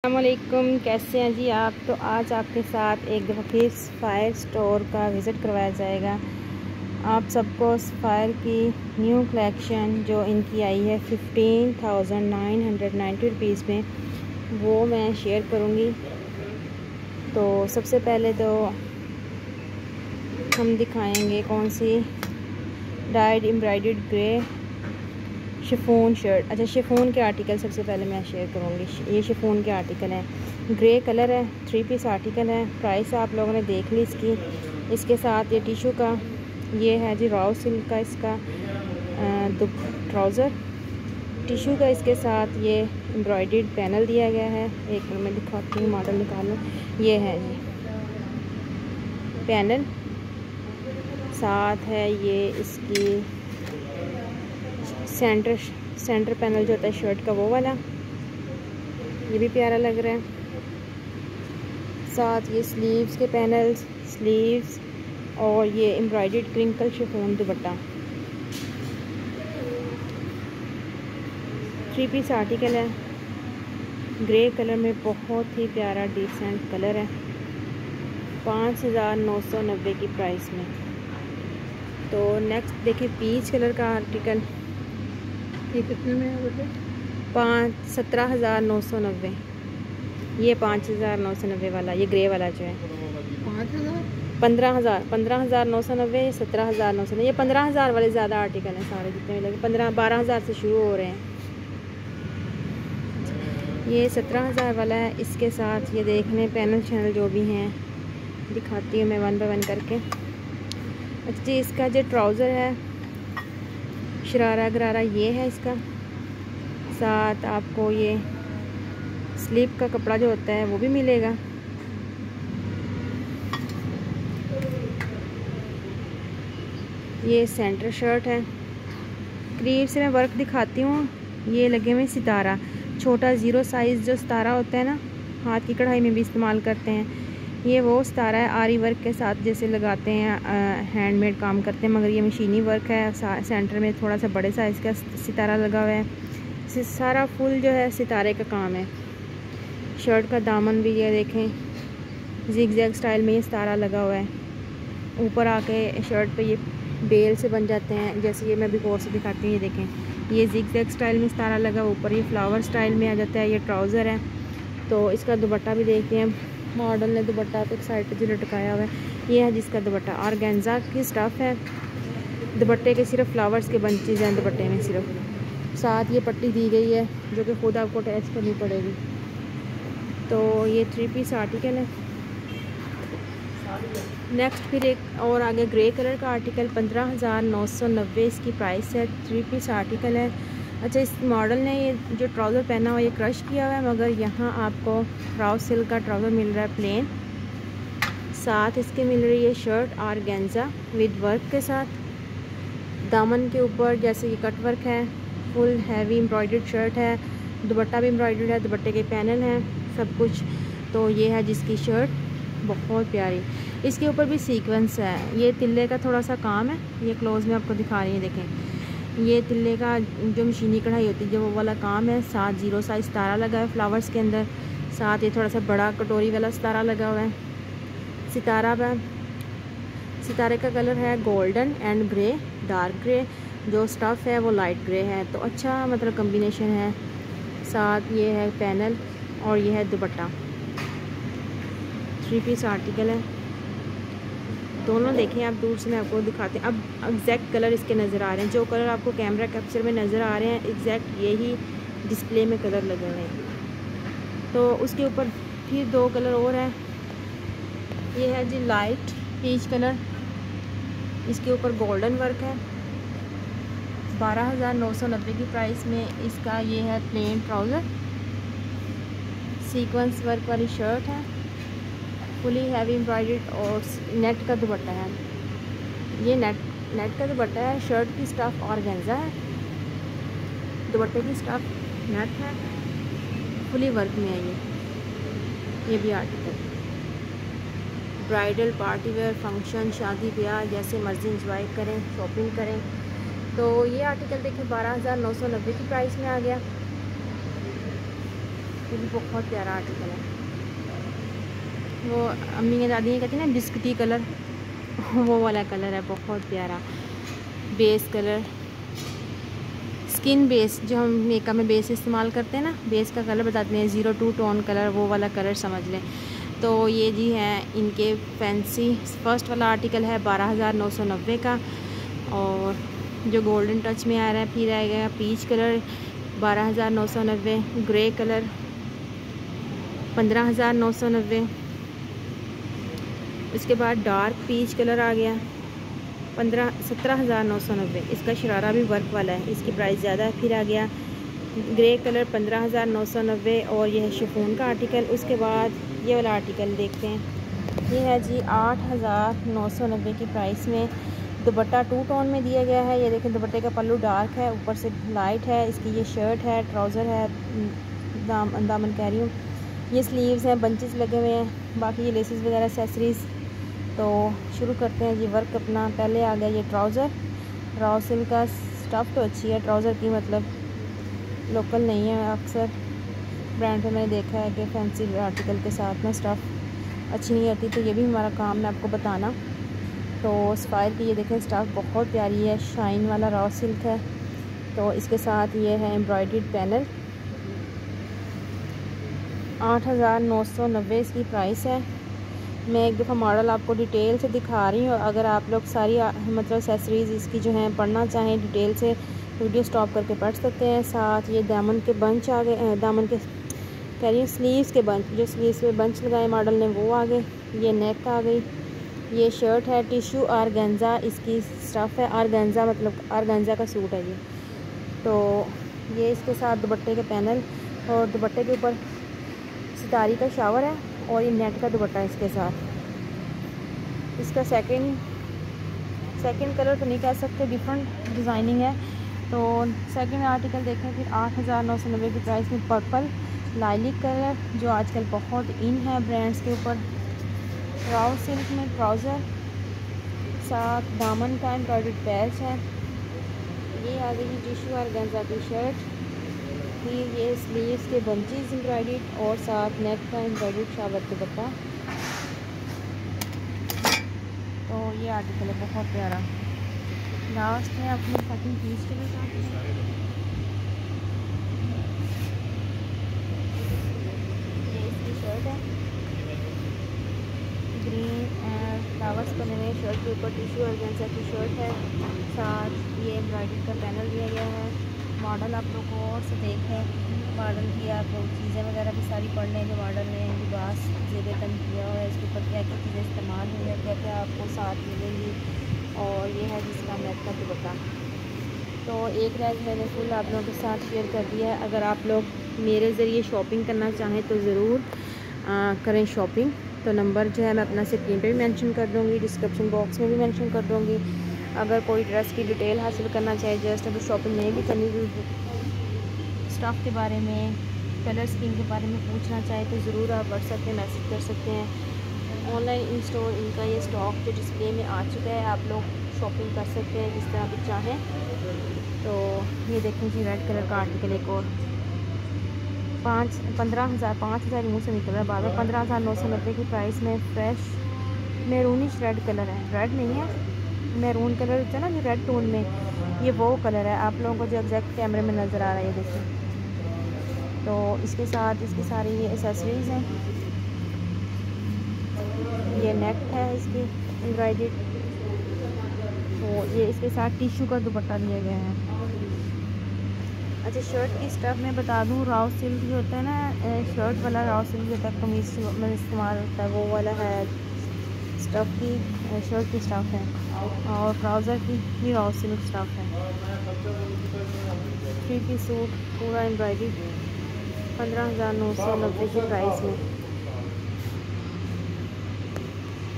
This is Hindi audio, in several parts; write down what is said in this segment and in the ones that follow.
अस्सलामुअलैकुम, कैसे हैं जी आप। तो आज आपके साथ एक दफ़ा फिर फायर स्टोर का विज़िट करवाया जाएगा। आप सबको फायर की न्यू कलेक्शन जो इनकी आई है 15,990 रुपीज़ में, वो मैं शेयर करूँगी। तो सबसे पहले तो हम दिखाएंगे कौन she died embroidered grey chiffon shirt. अच्छा, शिफॉन के आर्टिकल सबसे पहले मैं शेयर करूँगी। ये शिफॉन के आर्टिकल है, ग्रे कलर है, 3 पीस आर्टिकल है। प्राइस आप लोगों ने देख ली इसकी। इसके साथ ये टिशू का ये है जी रॉ सिल्क का इसका ट्राउज़र टिशू का। इसके साथ ये एम्ब्रॉयडर्ड पैनल दिया गया है। एक मिनट में दिखाती हूँ, मॉडल निकाल लो। ये है जी पैनल, साथ है ये इसकी सेंटर पैनल जो होता है शर्ट का, वो वाला, ये भी प्यारा लग रहा है। साथ ये स्लीव्स के पैनल्स, स्लीव्स, और ये embroidered crinkle chiffon dupatta. 3 piece article है, ग्रे कलर में, बहुत ही प्यारा डिसेंट कलर है। 5,990 की प्राइस में। तो नेक्स्ट देखिए पीच कलर का आर्टिकल, ये कितने में है बेटे? 17,990। ये 5,990 वाला, ये ग्रे वाला जो है 15,990, 17,990। ये 15,000 वाले ज़्यादा आर्टिकल हैं सारे जितने भी लगे। 12,000 से शुरू हो रहे हैं। ये 17,000 वाला है। इसके साथ ये देखने पैनल शैनल जो भी हैं दिखाती हूँ मैं 1 बाय 1 करके। अच्छा जी, इसका जो ट्राउज़र है शरारा गरारा ये है इसका। साथ आपको ये स्लीप का कपड़ा जो होता है वो भी मिलेगा। ये सेंटर शर्ट है। करीब से मैं वर्क दिखाती हूँ। ये लगे हुए सितारा, छोटा 0 साइज़ जो सितारा होता है ना, हाथ की कढ़ाई में भी इस्तेमाल करते हैं। ये वो सितारा है, आरी वर्क के साथ जैसे लगाते हैं, हैंडमेड काम करते हैं, मगर ये मशीनी वर्क है। सेंटर में थोड़ा सा बड़े साइज़ का सितारा लगा हुआ है। सारा फुल जो है सितारे का काम है। शर्ट का दामन भी ये देखें, जिग-जैग स्टाइल में ये सितारा लगा हुआ है। ऊपर आके शर्ट पे ये बेल से बन जाते हैं, जैसे ये मैं बिफोर से दिखाती हूँ। ये देखें, ये जिग-जैग स्टाइल में सितारा लगा, ऊपर ये फ्लावर स्टाइल में आ जाता है। ये ट्राउज़र है। तो इसका दुपट्टा भी देखते हैं। मॉडल ने दुपट्टा तो एक साइड पे जो लटकाया हुआ है, ये है जिसका दुपट्टा ऑर्गेन्जा की स्टफ़ है। दुपट्टे के सिर्फ फ्लावर्स के बंचेज हैं दुपट्टे में सिर्फ। साथ ये पट्टी दी गई है जो कि खुद आपको अटैच करनी पड़ेगी। तो ये 3 पीस आर्टिकल है। नेक्स्ट फिर एक और आगे ग्रे कलर का आर्टिकल, 15,990 इसकी प्राइस है। 3 पीस आर्टिकल है। अच्छा, इस मॉडल ने ये जो ट्राउज़र पहना हुआ ये क्रश किया हुआ है, मगर यहाँ आपको रॉ सिल्क का ट्राउज़र मिल रहा है प्लेन। साथ इसके मिल रही है शर्ट ऑर्गेन्जा विद वर्क के साथ। दामन के ऊपर जैसे ये कट वर्क है, फुल हैवी एम्ब्रॉयडर्ड शर्ट है। दुपट्टा भी एम्ब्रॉयडर्ड है, दुपट्टे के पैनल हैं, सब कुछ। तो ये है जिसकी शर्ट, बहुत प्यारी। इसके ऊपर भी सीक्वेंस है। ये तिल्ले का थोड़ा सा काम है। ये क्लोज में आपको दिखा रही है, देखें। ये तिल्ले का जो मशीनी कढ़ाई होती है जो वो वाला काम है। साथ 0 साइज़ सितारा लगा है फ्लावर्स के अंदर। साथ ये थोड़ा सा बड़ा कटोरी वाला सितारा लगा हुआ है। सितारे का कलर है golden and grey, dark grey. जो स्टफ़ है वो लाइट ग्रे है। तो अच्छा मतलब कम्बिनेशन है। साथ ये है पैनल और ये है दुपट्टा। 3 पीस आर्टिकल है। दोनों देखें आप, दूर से मैं आपको दिखाते हैं। अब एग्जैक्ट कलर इसके नज़र आ रहे हैं। जो कलर आपको कैमरा कैप्चर में नज़र आ रहे हैं, एग्जैक्ट यही डिस्प्ले में कलर लगे हुए हैं। तो उसके ऊपर फिर 2 कलर और हैं। ये है जी लाइट पीच कलर, इसके ऊपर गोल्डन वर्क है। 12,990 की प्राइस में इसका ये है प्लेन ट्राउज़र, सीक्वेंस वर्क वाली शर्ट है, फुली हैवी एम्ब्रॉयडर्ड, और नेट का दुपट्टा है। ये नेट का दुपट्टा है। शर्ट की स्टफ़ ऑर्गेन्जा है, दुपट्टे की स्टफ़ नेट है, फुली वर्क में है ये भी article. Bridal, party wear, function, शादी ब्याह जैसे मर्ज़ी इंजॉय करें, शॉपिंग करें। तो ये आर्टिकल देखिए 12,990 की प्राइस में आ गया। ये भी बहुत प्यारा आर्टिकल है। वो अम्मी या दादी कहती है ना बिस्कुटी कलर, वो वाला कलर है, बहुत प्यारा बेस कलर, स्किन बेस जो हम मेकअप में बेस इस्तेमाल करते हैं ना, बेस का कलर बताते हैं 02 टोन कलर, वो वाला कलर समझ लें। तो ये जी हैं इनके फैंसी। फर्स्ट वाला आर्टिकल है 12,990 का, और जो गोल्डन टच में आ रहा है फिर आएगा पीच कलर 12,990, ग्रे कलर 15,990, उसके बाद डार्क पीच कलर आ गया 17,990। इसका शरारा भी वर्क वाला है, इसकी प्राइस ज़्यादा है। फिर आ गया ग्रे कलर 15,990, और यह है शिफॉन का आर्टिकल। उसके बाद ये वाला आर्टिकल देखते हैं, ये है जी 8,990 की प्राइस में। दुपट्टा 2 टोन में दिया गया है। ये देखें दुपट्टे का पल्लू डार्क है, ऊपर से लाइट है। इसकी ये शर्ट है, ट्राउज़र है, दामन कह रही हूँ, ये स्लीव्स हैं, बंचेस लगे हुए हैं, बाकी ये लेसेस वगैरह एक्सेसरीज़। तो शुरू करते हैं जी वर्क अपना। पहले आ गया ये ट्राउज़र, रॉ सिल्क का, स्टफ़ तो अच्छी है ट्राउज़र की, मतलब लोकल नहीं है। अक्सर ब्रांड पे मैंने देखा है कि फैंसी आर्टिकल के साथ में स्टफ़ अच्छी नहीं आती, तो ये भी हमारा काम है आपको बताना। तो स्पायर की ये देखें स्टफ़ बहुत प्यारी है, शाइन वाला रॉ सिल्क है। तो इसके साथ ये है एम्ब्रॉयडर्ड पैनल, 8,990 इसकी प्राइस है। मैं एक दफ़ा मॉडल आपको डिटेल से दिखा रही हूँ। अगर आप लोग सारी मतलब एक्सेसरीज़ इसकी जो हैं पढ़ना चाहें डिटेल से, वीडियो स्टॉप करके पढ़ सकते हैं। साथ ये दामन के बंच आ गए, दामन के कह रही हूँ स्लीव्स के बंच, जो स्लीव्स पे बंच लगाए मॉडल ने वो आ गए। ये नेक आ गई। ये शर्ट है टिश्यू आर्गेन्जा, इसकी स्टफ़ है आर्गेन्जा, मतलब आर्गेन्जा का सूट है ये। तो ये इसके साथ दुपट्टे के पैनल, और दुपट्टे के ऊपर सितारी का शावर है, और ये नेट का दुपट्टा है इसके साथ। इसका सेकंड कलर तो नहीं कह सकते, डिफरेंट डिज़ाइनिंग है। तो सेकंड आर्टिकल देखें फिर 8,990 की प्राइस में, पर्पल लाइलिक कलर जो आजकल बहुत इन है ब्रांड्स के ऊपर। राउ सिल्क में ट्राउज़र, साथ दामन का एम्ब्रॉयडर्ड पैच है। ये आ गई टिश्यू ऑर्गेन्जा की शर्ट। फिर ये स्लीव्स के बंचेस एम्ब्रॉयडर्ड, और साथ नेक का एम्ब्रॉयडर्ड शावर दुपट्टा। तो ये आर्टिकल है बहुत प्यारा। लास्ट में अपनी कटिंग पीस के लिए आते हैं। ये इसकी शर्ट है, ग्रीन फ्लावर्स बने हुए शर्ट के ऊपर टिश्यू ऑर्गेन्जा की शर्ट है। साथ ये एम्ब्रॉयडरी का पैनल दिया गया है। मॉडल आप लोग को और से देखें, मॉडल की आप लोग चीज़ें वगैरह भी सारी पढ़ लें जो मॉडल ने लिबास ज़ेबतन किया हुआ है, इसके ऊपर क्या क्या चीज़ें इस्तेमाल हुई है, क्या क्या आपको साथ मिलेंगी। और ये है जिसका नेट का दुपट्टा। तो एक रैक मैंने फुल आप लोगों के साथ शेयर कर दिया है। अगर आप लोग मेरे ज़रिए शॉपिंग करना चाहें तो ज़रूर करें शॉपिंग। तो नंबर जो है मैं अपना स्क्रीन पे भी मेंशन कर दूँगी, डिस्क्रिप्शन बॉक्स में भी मेंशन कर दूँगी। अगर कोई ड्रेस की डिटेल हासिल करना चाहे, जस्ट अगर शॉपिंग नहीं भी करनी, स्टफ़ के बारे में, कलर स्कीम के बारे में पूछना चाहे तो ज़रूर आप व्हाट्सएप पे मैसेज कर सकते हैं। ऑनलाइन इन स्टोर इनका ये स्टॉक जो डिस्प्ले में आ चुका है, आप लोग शॉपिंग कर सकते हैं जिस तरह भी चाहें। तो ये देखें जी रेड कलर का आर्टिकल एक और 5,000 मुँह से निकल रहा है बार बार। 15,990 की प्राइस में फ्रेश मैरूनिश रेड कलर है, रेड नहीं है मैरून कलर होता है ना जो रेड टोन में, ये वो कलर है आप लोगों को जो एग्जैक्ट कैमरे में नज़र आ रहा है। ये देखिए, तो इसके साथ इसकी सारी ये एसेसरीज़ हैं। ये नेक है इसकी एम्ब्रॉयडर्ड, तो ये इसके साथ टिश्यू का दुपट्टा दिया गया है। अच्छा, शर्ट की स्टफ़ मैं बता दूँ, राव सिल्क जो होता है ना, शर्ट वाला राव सिल्क जो होता है कमीज में इस्तेमाल होता है, वो वाला है स्टफ़ की, शर्ट की स्टफ़ है। और ट्राउज़र की भी राव सिल्क स्टफ़ है। 3 पीस सूट पूरा एम्ब्रॉयडरी 15,990 की प्राइस में।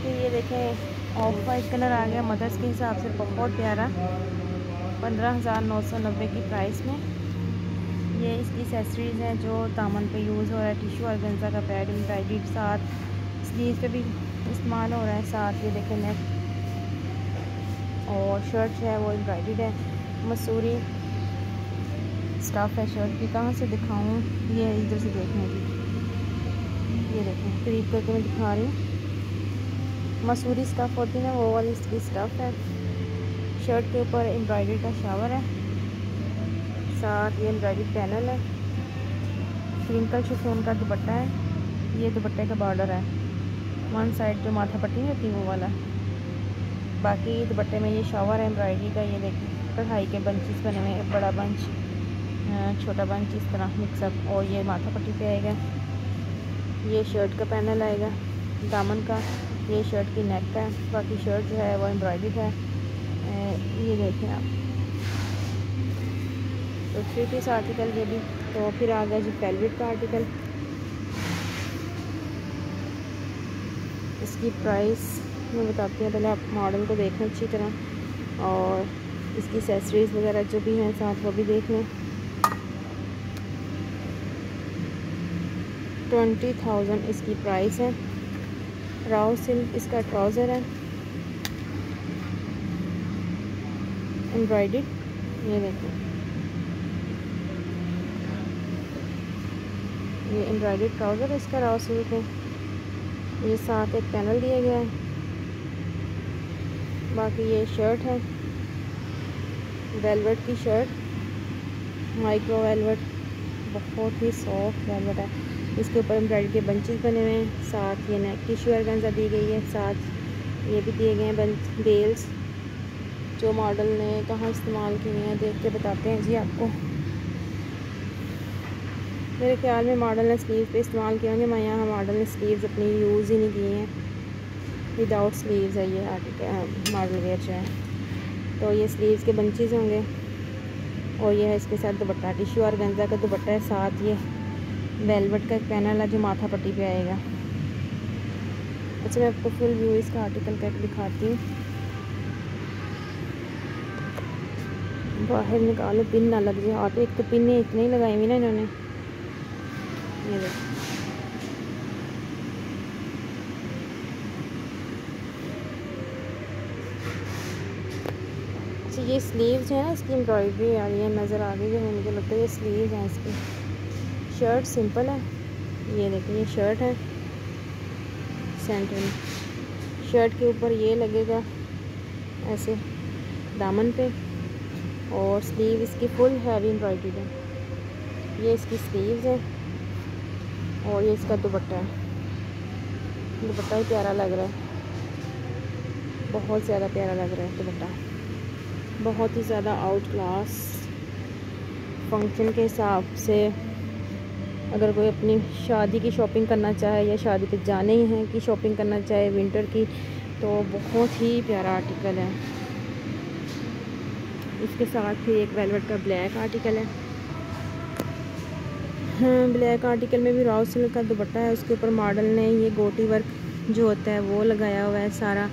फिर ये देखें ऑफ वाइट कलर आ गया, मदर्स के हिसाब से बहुत प्यारा, 15,990 की प्राइस में। ये इसकी एक्सेसरीज़ हैं जो दामन पे यूज़ हो रहा है, टिश्यू ऑर्गेन्जा का पैड एम्ब्रॉयडर्ड, साथ स्लीव पे भी इस्तेमाल हो रहा है। साथ ये देखें नेक और शर्ट है वो एम्ब्रॉयडर्ड है। मसूरी स्टफ़ है शर्ट की। कहाँ से दिखाऊँ, ये इधर से देखने की, ये देखें करीब करके मैं दिखा रही हूँ। मसूरी स्टफ़ होती है ना, वो वाली इसकी स्टफ़ है। शर्ट के ऊपर एम्ब्रॉयडरी का शावर है, साथ ये एम्ब्रॉयडरी पैनल है। क्रिंकल शिफॉन का दुपट्टा है, ये दुपट्टे का बॉर्डर है। वन साइड जो माथा पट्टी नहीं होती वो वाला। बाकी दुपट्टे में ये शावर है एम्ब्रॉयडरी का। ये देखिए कढ़ाई के बंचेस बने हुए हैं, बड़ा बंच, छोटा बंच, इस तरह मिक्सअप। और ये माथा पट्टी पे आएगा। ये शर्ट का पैनल आएगा दामन का, ये शर्ट की नेक का है। बाकी शर्ट जो है वो एम्ब्रॉयडरी है। ये देखें आप, तो 3 पीस आर्टिकल ये भी। तो फिर आ गया जी वेलवेट का आर्टिकल। इसकी प्राइस मैं बताती हूँ, पहले आप मॉडल को देखें अच्छी तरह और इसकी एक्सेसरीज़ वगैरह जो भी हैं साथ वो भी देख लें। 20,000 इसकी प्राइस है। राव सिल्क इसका ट्राउज़र है एम्ब्रॉयडरी। ये देखें, ये एम्ब्रॉयडरी ट्राउज़र इसका राव सिल्क है। ये साथ एक पैनल दिया गया है। बाकी ये शर्ट है, वेलवेट की शर्ट, माइक्रो वेलवेट, बहुत ही सॉफ्ट वेलवेट है। इसके ऊपर एम्ब्रॉयडरी के बंचेस बने हुए हैं। साथ ये नेक टिश्यू ऑर्गेन्जा दी गई है। साथ ये भी दिए गए हैं बेल्स, जो मॉडल ने कहाँ इस्तेमाल किए हैं देख के बताते हैं जी आपको। मेरे ख्याल में मॉडल ने स्लीव पे इस्तेमाल किए होंगे। मैं यहाँ मॉडल ने स्लीव्स अपनी यूज़ ही नहीं की हैं, विदाउट स्लीव्स है ये आर्टिकल मॉडल वेयर जो है। तो ये स्लीव्स के बंचेस होंगे और ये है इसके साथ दुपट्टा, टिश्यू ऑर्गेन्जा का दुपट्टा है। साथ ये वेलवेट का एक पैनल है जो माथा पट्टी पे आएगा। अच्छा मैं आपको फुल व्यू इसका आर्टिकल करके दिखाती हूँ। बाहर निकालो पिन ना लग जाए हाथ, एक तो पिन इतनी ही लगाई हुई ना इन्होंने। ये देखो, अच्छा ये स्लीव्स है ना, इसकी एम्ब्रॉयडरी आ रही है, नज़र आ गई है मुझे लगता है ये स्लीव्स हैं इसकी। शर्ट सिंपल है, ये देखिए ये शर्ट है सेंटर में। शर्ट के ऊपर ये लगेगा ऐसे दामन पे और स्लीव इसकी फुल हैवी एम्ब्रॉयडरी है। ये इसकी स्लीव्स है और ये इसका दुपट्टा है। दुपट्टा ही प्यारा लग रहा है, बहुत ज़्यादा प्यारा लग रहा है दुपट्टा, बहुत ही ज़्यादा आउट क्लास। फंक्शन के हिसाब से अगर कोई अपनी शादी की शॉपिंग करना चाहे या शादी पे जाने ही हैं कि शॉपिंग करना चाहे विंटर की, तो बहुत ही प्यारा आर्टिकल है। इसके साथ फिर एक वेलवेट का ब्लैक आर्टिकल है। हाँ, ब्लैक आर्टिकल में भी राव सिल्क का दुपट्टा है। उसके ऊपर मॉडल ने ये गोटी वर्क जो होता है वो लगाया हुआ है सारा।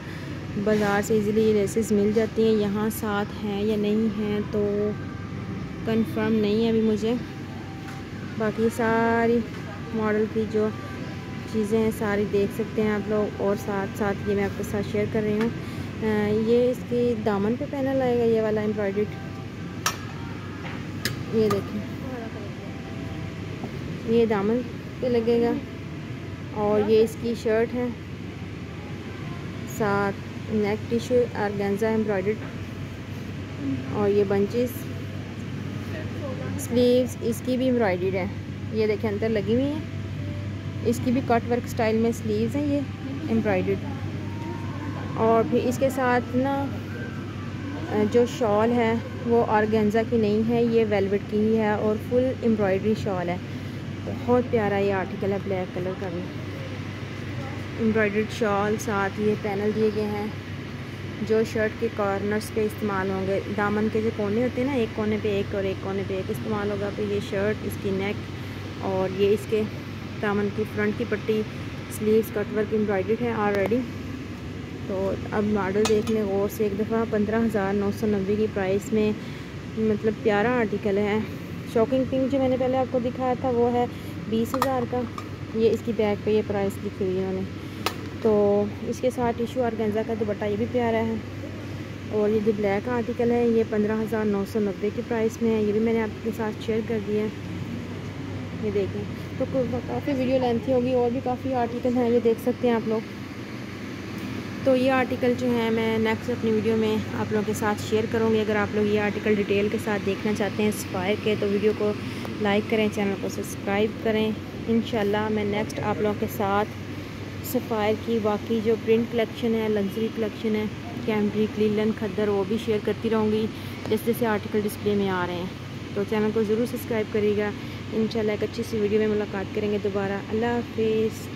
बाज़ार से इजीली ये लेसेस मिल जाती हैं। यहाँ साथ हैं या नहीं हैं तो कंफर्म नहीं है अभी मुझे। बाकी सारी मॉडल की जो चीज़ें हैं सारी देख सकते हैं आप लोग, और साथ साथ ये मैं आपके साथ शेयर कर रही हूँ। ये इसकी दामन पे पैनल आएगा, ये वाला एम्ब्रॉयडर्ड, ये देखें ये दामन पे लगेगा। और ये इसकी शर्ट है, साथ नेक टिश्यू ऑर्गेन्जा एम्ब्रॉयडर्ड, और ये बंचेस। स्लीव्स इसकी भी एम्ब्रॉयडर्ड है, ये देखें अंदर लगी हुई है। इसकी भी कट वर्क स्टाइल में स्लीव्स हैं ये एम्ब्रॉयडर्ड। और फिर इसके साथ ना जो शॉल है वो ऑर्गेन्जा की नहीं है, ये वेलवेट की ही है और फुल एम्ब्रॉयडरी शॉल है। बहुत प्यारा ये आर्टिकल है, ब्लैक कलर का भी एम्ब्रॉयडर्ड शॉल। साथ ये पैनल दिए गए हैं जो शर्ट के कॉर्नर्स पे इस्तेमाल होंगे। दामन के जो कोने होते हैं ना, एक कोने पे एक और एक कोने पे एक इस्तेमाल होगा। तो ये शर्ट, इसकी नेक और ये इसके दामन की फ्रंट की पट्टी, स्लीव्स कटवर्क एम्ब्रॉयडर्ड है ऑलरेडी। तो अब मॉडल देख लें गौर से एक दफ़ा। 15,990 की प्राइस में, मतलब प्यारा आर्टिकल है। शॉकिंग पिंक जो मैंने पहले आपको दिखाया था वो है 20,000 का। ये इसकी बैग पे ये प्राइस लिखी हुई है उन्होंने। तो इसके साथ टिश्यू ऑर्गेन्जा का दुपट्टा, ये भी प्यारा है। और ये जो ब्लैक आर्टिकल है ये 15,990 के प्राइस में है। ये भी मैंने आपके साथ शेयर कर दिया है। ये देखें, तो काफ़ी वीडियो लेंथी होगी, और भी काफ़ी आर्टिकल हैं, ये देख सकते हैं आप लोग। तो ये आर्टिकल जो है मैं नेक्स्ट अपनी वीडियो में आप लोगों के साथ शेयर करूँगी। अगर आप लोग ये आर्टिकल डिटेल के साथ देखना चाहते हैं सफ़ायर के, तो वीडियो को लाइक करें, चैनल को सब्सक्राइब करें। इंशाल्लाह मैं नेक्स्ट आप लोगों के साथ सफ़ायर की बाकी जो प्रिंट कलेक्शन है, लग्जरी कलेक्शन है, कैम्ब्रिक, लीलन, खद्दर, वो भी शेयर करती रहूँगी जैसे जैसे आर्टिकल डिस्प्ले में आ रहे हैं। तो चैनल को ज़रूर सब्सक्राइब करिएगा। इंशाल्लाह एक अच्छी सी वीडियो में मुलाकात करेंगे दोबारा। अल्लाह हाफिज़।